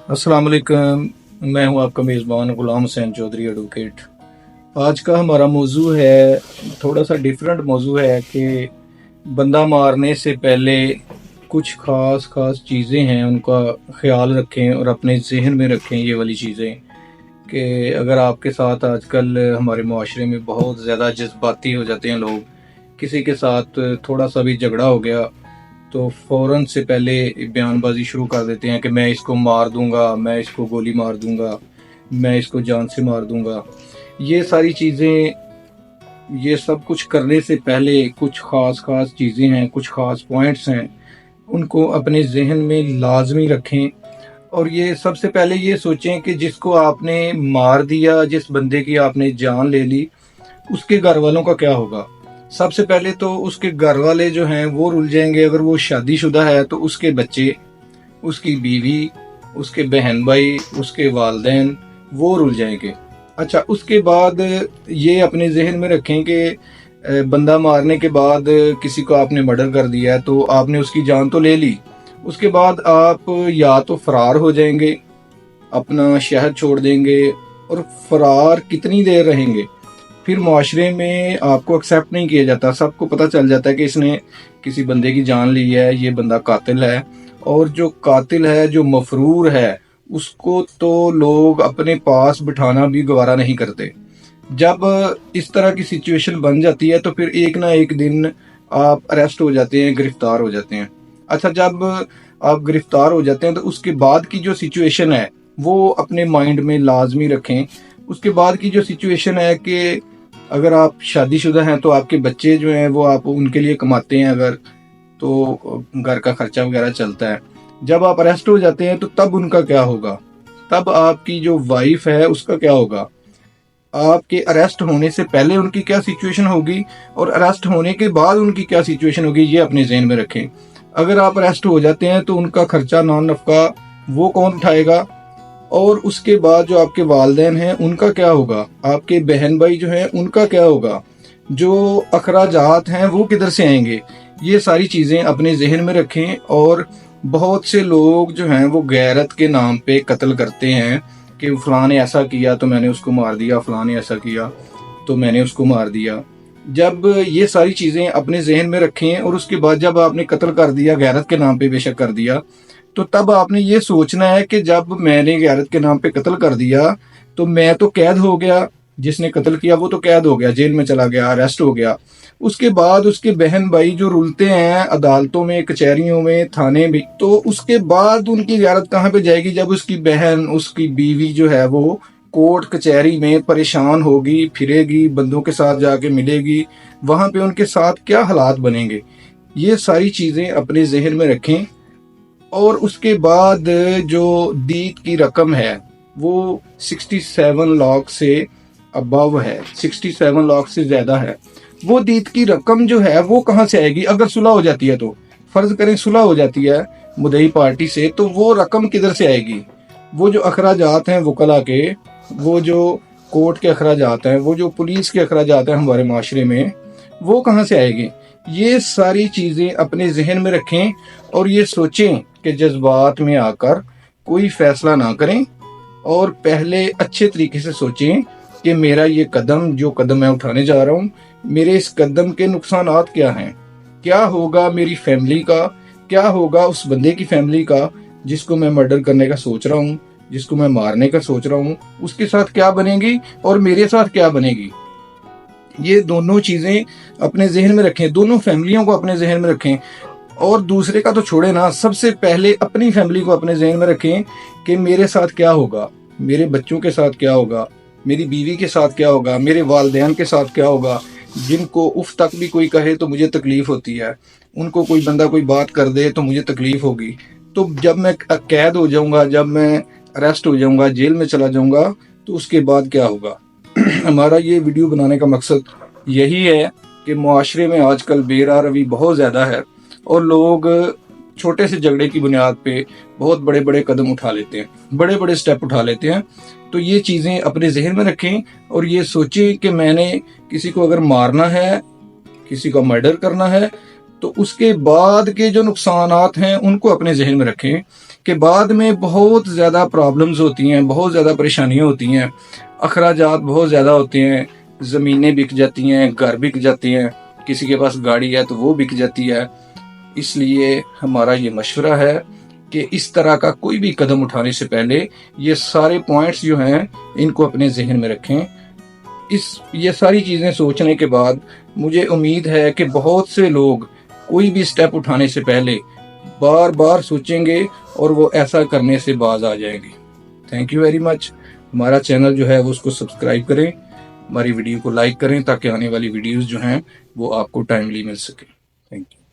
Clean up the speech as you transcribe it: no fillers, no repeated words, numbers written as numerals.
अस्सलाम वालेकुम। मैं हूं आपका मेज़बान गुलाम हुसैन चौधरी एडवोकेट। आज का हमारा मौजू है, थोड़ा सा डिफरेंट मौजू है कि बंदा मारने से पहले कुछ ख़ास ख़ास चीज़ें हैं उनका ख़्याल रखें और अपने जहन में रखें ये वाली चीज़ें। कि अगर आपके साथ आजकल हमारे माशरे में बहुत ज़्यादा जज्बाती हो जाते हैं लोग, किसी के साथ थोड़ा सा भी झगड़ा हो गया तो फ़ौरन से पहले बयानबाजी शुरू कर देते हैं कि मैं इसको मार दूंगा, मैं इसको गोली मार दूंगा, मैं इसको जान से मार दूंगा। ये सारी चीज़ें, ये सब कुछ करने से पहले कुछ ख़ास ख़ास चीज़ें हैं, कुछ ख़ास पॉइंट्स हैं, उनको अपने जहन में लाजमी रखें। और ये सबसे पहले ये सोचें कि जिसको आपने मार दिया, जिस बंदे की आपने जान ले ली, उसके घर वालों का क्या होगा। सबसे पहले तो उसके घर वाले जो हैं वो रुल जाएंगे। अगर वो शादीशुदा है तो उसके बच्चे, उसकी बीवी, उसके बहन भाई, उसके वालदेन, वो रुल जाएंगे। अच्छा, उसके बाद ये अपने जहन में रखें कि बंदा मारने के बाद किसी को आपने मर्डर कर दिया है तो आपने उसकी जान तो ले ली, उसके बाद आप या तो फरार हो जाएंगे, अपना शहर छोड़ देंगे। और फरार कितनी देर रहेंगे, फिर माशरे में आपको एक्सेप्ट नहीं किया जाता। सबको पता चल जाता है कि इसने किसी बंदे की जान ली है, ये बंदा कातिल है। और जो कातिल है, जो मफरूर है, उसको तो लोग अपने पास बिठाना भी गवारा नहीं करते। जब इस तरह की सिचुएशन बन जाती है तो फिर एक ना एक दिन आप अरेस्ट हो जाते हैं, गिरफ्तार हो जाते हैं। अच्छा, जब आप गिरफ्तार हो जाते हैं तो उसके बाद की जो सिचुएशन है वो अपने माइंड में लाजमी रखें। उसके बाद की जो सिचुएशन है कि अगर आप शादीशुदा हैं तो आपके बच्चे जो हैं वो आप उनके लिए कमाते हैं, अगर तो घर का खर्चा वगैरह चलता है। जब आप अरेस्ट हो जाते हैं तो तब उनका क्या होगा, तब आपकी जो वाइफ है उसका क्या होगा, आपके अरेस्ट होने से पहले उनकी क्या सिचुएशन होगी और अरेस्ट होने के बाद उनकी क्या सिचुएशन होगी, ये अपने जहन में रखें। अगर आप अरेस्ट हो जाते हैं तो उनका खर्चा नॉन नफका वो कौन उठाएगा, और उसके बाद जो आपके वालदेन हैं उनका क्या होगा, आपके बहन भाई जो हैं उनका क्या होगा, जो अखराजात हैं वो किधर से आएंगे। ये सारी चीज़ें अपने जहन में रखें। और बहुत से लोग जो हैं वो गैरत के नाम पे कत्ल करते हैं कि फलां ने ऐसा किया तो मैंने उसको मार दिया, फलां ने ऐसा किया तो मैंने उसको मार दिया। जब ये सारी चीज़ें अपने जहन में रखें और उसके बाद जब आपने कत्ल कर दिया, गैरत के नाम पे बेशक कर दिया, तो तब आपने ये सोचना है कि जब मैंने गैरत के नाम पे कत्ल कर दिया तो मैं तो कैद हो गया, जिसने कत्ल किया वो तो कैद हो गया, जेल में चला गया, अरेस्ट हो गया। उसके बाद उसके बहन भाई जो रुलते हैं अदालतों में, कचहरियों में, थाने में, तो उसके बाद उनकी गैरत कहाँ पे जाएगी, जब उसकी बहन, उसकी बीवी जो है वो कोर्ट कचहरी में परेशान होगी, फिरेगी, बंदों के साथ जाके मिलेगी, वहां पे उनके साथ क्या हालात बनेंगे। ये सारी चीजें अपने जहन में रखें। और उसके बाद जो दीद की रकम है वो 67 लाख से अबव है, 67 लाख से ज्यादा है। वो दीद की रकम जो है वो कहाँ से आएगी, अगर सुलह हो जाती है तो, फर्ज करें सुलह हो जाती है मुद्दई पार्टी से, तो वो रकम किधर से आएगी। वो जो अखराजात हैं वकला के, वो जो कोर्ट के अखराजात हैं, वो जो पुलिस के अखराजात हैं हमारे माशरे में, वो कहाँ से आएगी। ये सारी चीज़ें अपने जहन में रखें और ये सोचें कि जज्बात में आकर कोई फैसला ना करें, और पहले अच्छे तरीके से सोचें कि मेरा ये कदम, जो कदम मैं उठाने जा रहा हूँ, मेरे इस कदम के नुकसानात क्या हैं, क्या होगा मेरी फैमिली का, क्या होगा उस बंदे की फैमिली का जिसको मैं मर्डर करने का सोच रहा हूँ, जिसको मैं मारने का सोच रहा हूँ, उसके साथ क्या बनेगी और मेरे साथ क्या बनेगी। ये दोनों चीज़ें अपने जहन में रखें, दोनों फैमिलियों को अपने जहन में रखें। और दूसरे का तो छोड़े ना, सबसे पहले अपनी फैमिली को अपने जहन में रखें कि मेरे साथ क्या होगा, मेरे बच्चों के साथ क्या होगा, मेरी बीवी के साथ क्या होगा, मेरे वालदेन के साथ क्या होगा, जिनको उफ तक भी कोई कहे तो मुझे तकलीफ होती है, उनको कोई बंदा कोई बात कर दे तो मुझे तकलीफ होगी। तो जब मैं कैद हो जाऊंगा, जब मैं अरेस्ट हो जाऊंगा, जेल में चला जाऊंगा, तो उसके बाद क्या होगा। हमारा ये वीडियो बनाने का मकसद यही है कि मुआशरे में आजकल बेरारवी बहुत ज़्यादा है और लोग छोटे से झगड़े की बुनियाद पे बहुत बड़े बड़े कदम उठा लेते हैं, बड़े बड़े स्टेप उठा लेते हैं। तो ये चीज़ें अपने जहन में रखें और ये सोचें कि मैंने किसी को अगर मारना है, किसी का मर्डर करना है, तो उसके बाद के जो नुकसानात हैं उनको अपने जहन में रखें کہ بعد میں بہت زیادہ پرابلمز ہوتی ہیں، بہت زیادہ پریشانیاں ہوتی ہیں، اخراجات بہت زیادہ ہوتے ہیں، زمینیں بک جاتی ہیں، گھر بک جاتے ہیں، کسی کے پاس گاڑی ہے تو وہ بک جاتی ہے۔ اس لیے ہمارا یہ مشورہ ہے کہ اس طرح کا کوئی بھی قدم اٹھانے سے پہلے یہ سارے پوائنٹس جو ہیں ان کو اپنے ذہن میں رکھیں۔ یہ ساری چیزیں سوچنے کے بعد مجھے امید ہے کہ بہت سے لوگ کوئی بھی سٹیپ اٹھانے سے پہلے بار بار سوچیں گے اور وہ ایسا کرنے سے باز آ جائیں گے۔ Thank you very much. ہمارا چینل جو ہے وہ اس کو سبسکرائب کریں، ہماری ویڈیو کو لائک کریں تاکہ آنے والی ویڈیوز جو ہیں وہ آپ کو ٹائملی مل سکیں۔ Thank you.